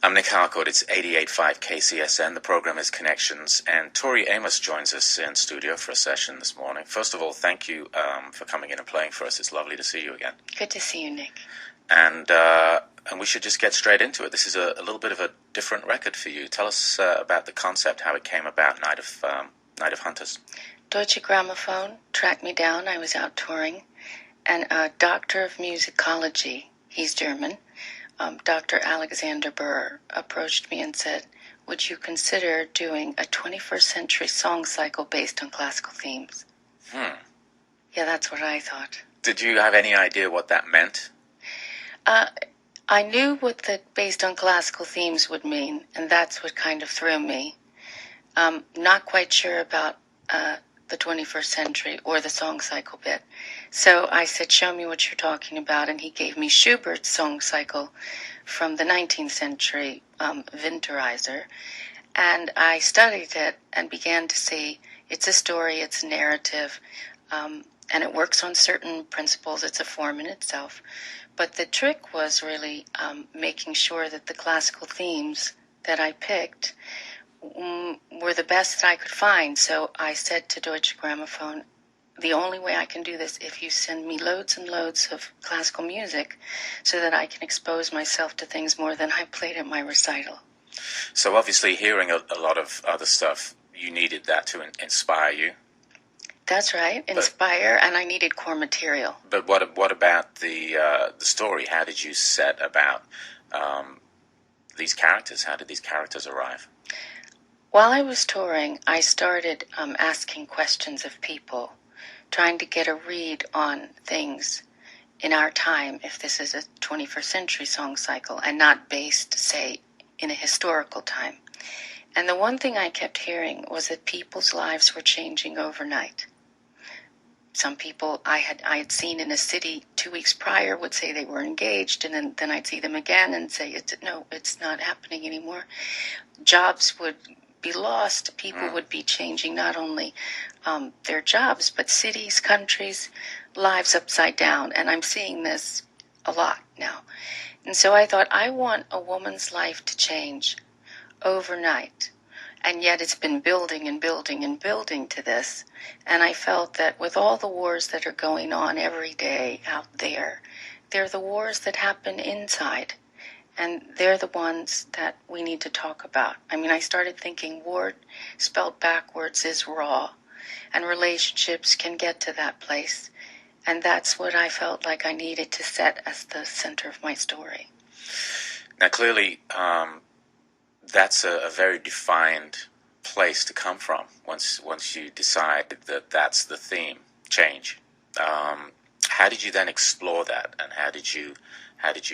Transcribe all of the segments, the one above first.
I'm Nick Harcourt. It's 88.5 KCSN. The program is Connections, and Tori Amos joins us in studio for a session this morning. First of all, thank you for coming in and playing for us. It's lovely to see you again. Good to see you, Nick. And we should just get straight into it. This is a little bit of a different record for you. Tell us about the concept, how it came about, Night of Hunters. Deutsche Grammophon tracked me down. I was out touring, and a doctor of musicology, he's German, Dr. Alexander Burr, approached me and said, would you consider doing a 21st century song cycle based on classical themes? Yeah, that's what I thought. Did you have any idea what that meant? I knew what the based on classical themes would mean, and that's what kind of threw me. Not quite sure about the 21st century or the song cycle bit. So I said, show me what you're talking about, and he gave me Schubert's song cycle from the 19th century, Winterreise, and I studied it and began to see it's a story, it's a narrative, and it works on certain principles. It's a form in itself. But the trick was really making sure that the classical themes that I picked were the best that I could find. So I said to Deutsche Grammophon, the only way I can do this if you send me loads and loads of classical music so that I can expose myself to things more than I played at my recital. So obviously hearing a lot of other stuff, you needed that to inspire you. That's right, inspire, and I needed core material. But what about the story? How did you set about these characters? How did these characters arrive? While I was touring, I started asking questions of people, trying to get a read on things in our time, if this is a 21st century song cycle, and not based, say, in a historical time. And the one thing I kept hearing was that people's lives were changing overnight. Some people I had seen in a city 2 weeks prior would say they were engaged, and then I'd see them again and say, no, it's not happening anymore. Jobs would be lost. People would be changing not only their jobs, but cities, countries, lives upside down. And I'm seeing this a lot now. And so I thought, I want a woman's life to change overnight. And yet it's been building and building and building to this. And I felt that with all the wars that are going on every day out there, they're the wars that happen inside. And they're the ones that we need to talk about. I mean, I started thinking war spelled backwards is raw. And relationships can get to that place. And that's what I felt like I needed to set as the center of my story. Now, clearly, that's a very defined place to come from once you decide that that's the theme, change. How did you then explore that, and how did you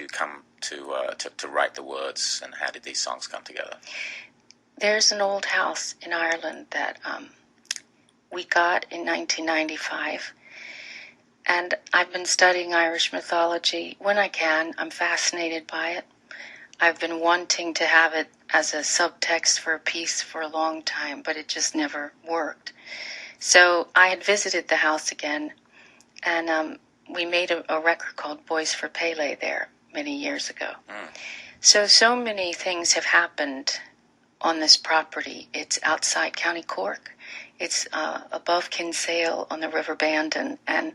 come to write the words, and how did these songs come together? There's an old house in Ireland that we got in 1995, and I've been studying Irish mythology when I can. I'm fascinated by it. I've been wanting to have it as a subtext for a piece for a long time, but it just never worked. So I had visited the house again, and we made a record called Boys for Pele there many years ago. So many things have happened on this property. It's outside County Cork. It's above Kinsale on the River Bandon, and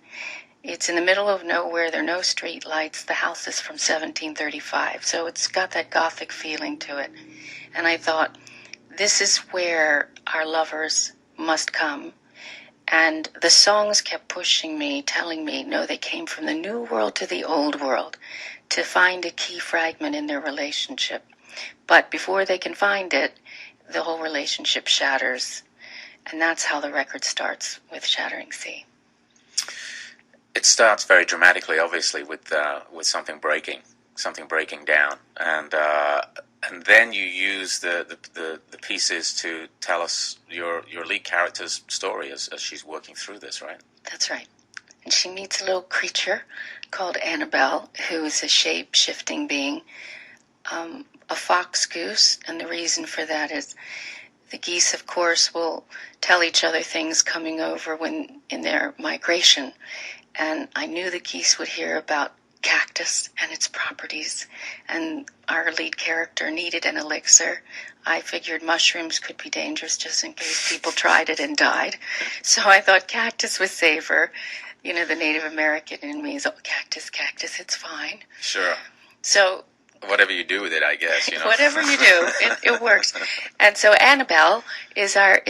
it's in the middle of nowhere. There are no street lights. The house is from 1735, so it's got that Gothic feeling to it. And I thought, this is where our lovers must come. And the songs kept pushing me, telling me, no, they came from the new world to the old world to find a key fragment in their relationship. But before they can find it, the whole relationship shatters. And that's how the record starts, with Shattering Sea. It starts very dramatically, obviously, with something breaking down, and then you use the pieces to tell us your lead character's story as she's working through this, right? That's right. And she meets a little creature called Annabelle, who is a shape-shifting being, a fox goose, and the reason for that is the geese, of course, will tell each other things coming over when in their migration. And I knew the geese would hear about cactus and its properties, and our lead character needed an elixir. I figured mushrooms could be dangerous just in case people tried it and died. So I thought cactus was safer. You know, the Native American in me is, oh, cactus, cactus, it's fine. Sure. So whatever you do with it, I guess, you know. Whatever you do, it works. And so Annabelle is our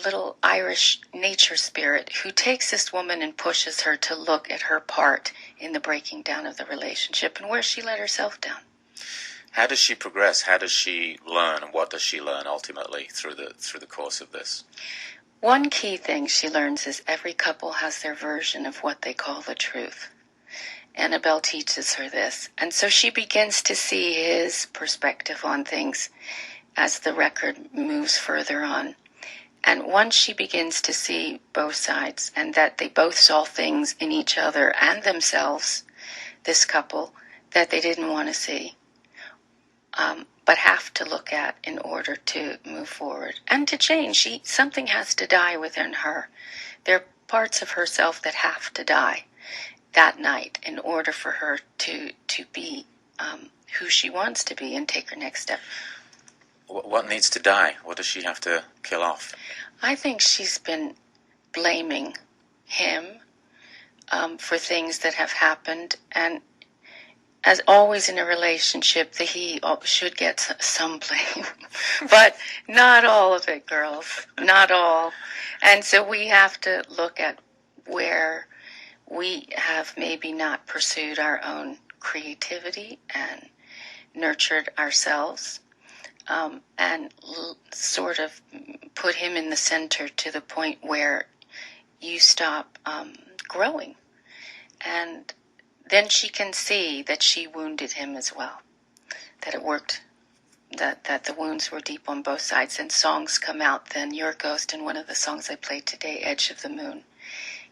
little Irish nature spirit who takes this woman and pushes her to look at her part in the breaking down of the relationship and where she let herself down. How does she progress? How does she learn? And what does she learn ultimately through the course of this? One key thing she learns is every couple has their version of what they call the truth. Annabelle teaches her this, and so she begins to see his perspective on things as the record moves further on. And once she begins to see both sides, and that they both saw things in each other and themselves, this couple, that they didn't want to see, but have to look at in order to move forward and to change. Something has to die within her. There are parts of herself that have to die that night in order for her to be who she wants to be and take her next step. What needs to die? What does she have to kill off? I think she's been blaming him for things that have happened, and as always in a relationship, the he should get some blame. But not all of it, girls. Not all. And so we have to look at where we have maybe not pursued our own creativity and nurtured ourselves, and sort of put him in the center to the point where you stop growing. And then she can see that she wounded him as well, that it worked, that the wounds were deep on both sides. And songs come out then. Your Ghost, and one of the songs I played today, Edge of the Moon,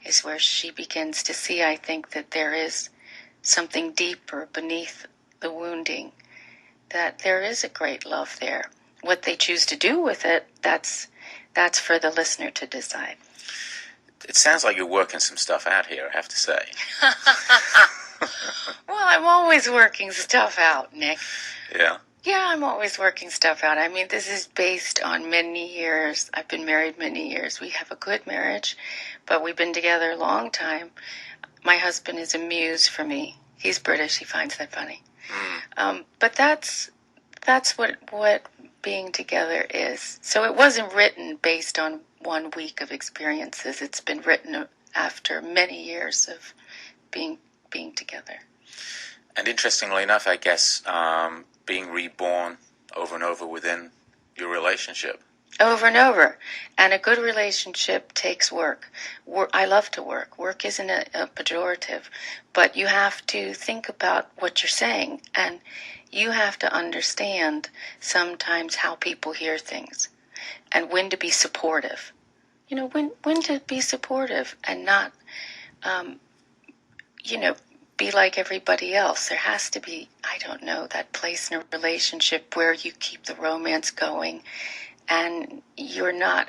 is where she begins to see, I think, that there is something deeper beneath the wounding, that there is a great love there. What they choose to do with it, that's for the listener to decide. It sounds like you're working some stuff out here, I have to say. Well, I'm always working stuff out, Nick. Yeah. Yeah, I'm always working stuff out. I mean, this is based on many years. I've been married many years. We have a good marriage, but we've been together a long time. My husband is a muse for me. He's British. He finds that funny. But that's what being together is. So it wasn't written based on 1 week of experiences. It's been written after many years of being together. And interestingly enough, I guess, being reborn over and over within your relationship. Over and over. And a good relationship takes work. I love to work. Work isn't a pejorative, but you have to think about what you're saying, and you have to understand sometimes how people hear things and when to be supportive. You know, when to be supportive and not, be like everybody else. There has to be, I don't know, that place in a relationship where you keep the romance going, and you're not,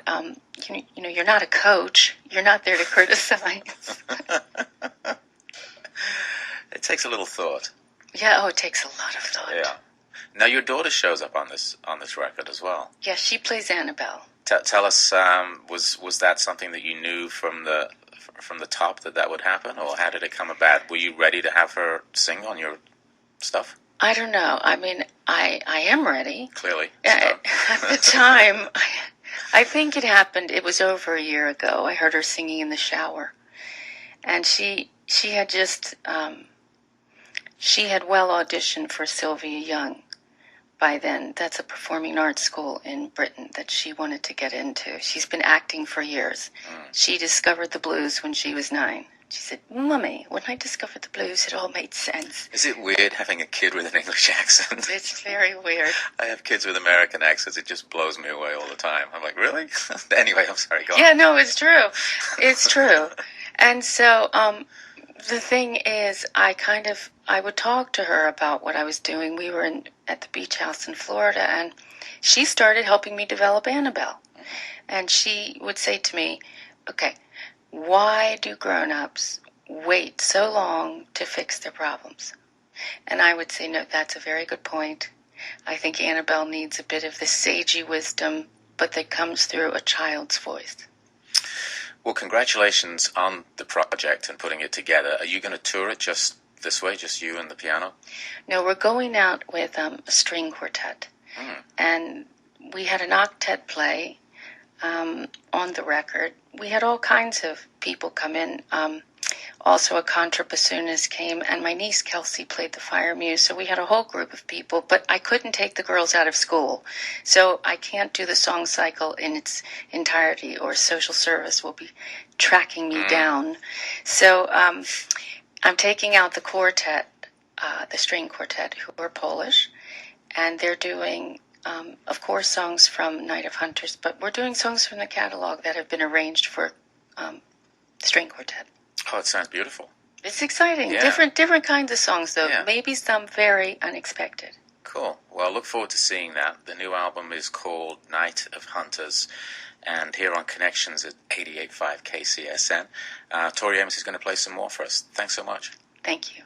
you're not a coach. You're not there to criticize. It takes a little thought. Yeah, it takes a lot of thought. Yeah. Now your daughter shows up on this record as well. Yeah, she plays Annabelle. Tell us, was that something that you knew from the top that would happen, or how did it come about? Were you ready to have her sing on your stuff? I don't know. I mean, I am ready. Clearly. At the time, I think it happened, it was over a year ago. I heard her singing in the shower. And she had just, she had well auditioned for Sylvia Young by then. That's a performing arts school in Britain that she wanted to get into. She's been acting for years. She discovered the blues when she was 9. She said, "Mummy, when I discovered the blues, it all made sense." Is it weird having a kid with an English accent? It's very weird. I have kids with American accents. It just blows me away all the time. I'm like, really? Anyway, I'm sorry, go on. Yeah, no, it's true. It's true. And so the thing is, I would talk to her about what I was doing. We were at the beach house in Florida, and she started helping me develop Annabelle. And she would say to me, okay, why do grown-ups wait so long to fix their problems? And I would say, no, that's a very good point. I think Annabelle needs a bit of the sagey wisdom, but that comes through a child's voice. Well, congratulations on the project and putting it together. Are you going to tour it just this way, just you and the piano? No, we're going out with a string quartet. And we had an octet play on the record. We had all kinds of people come in. Also, a contrabassoonist came, and my niece Kelsey played the fire muse. So we had a whole group of people, but I couldn't take the girls out of school. So I can't do the song cycle in its entirety, or social service will be tracking me down. So I'm taking out the quartet, the string quartet, who are Polish, and they're doing, of course, songs from Night of Hunters, but we're doing songs from the catalog that have been arranged for string quartet. Oh, it sounds beautiful. It's exciting. Yeah. Different kinds of songs, though. Yeah. Maybe some very unexpected. Cool. Well, I look forward to seeing that. The new album is called Night of Hunters, and here on Connections at 88.5 KCSN, Tori Amos is going to play some more for us. Thanks so much. Thank you.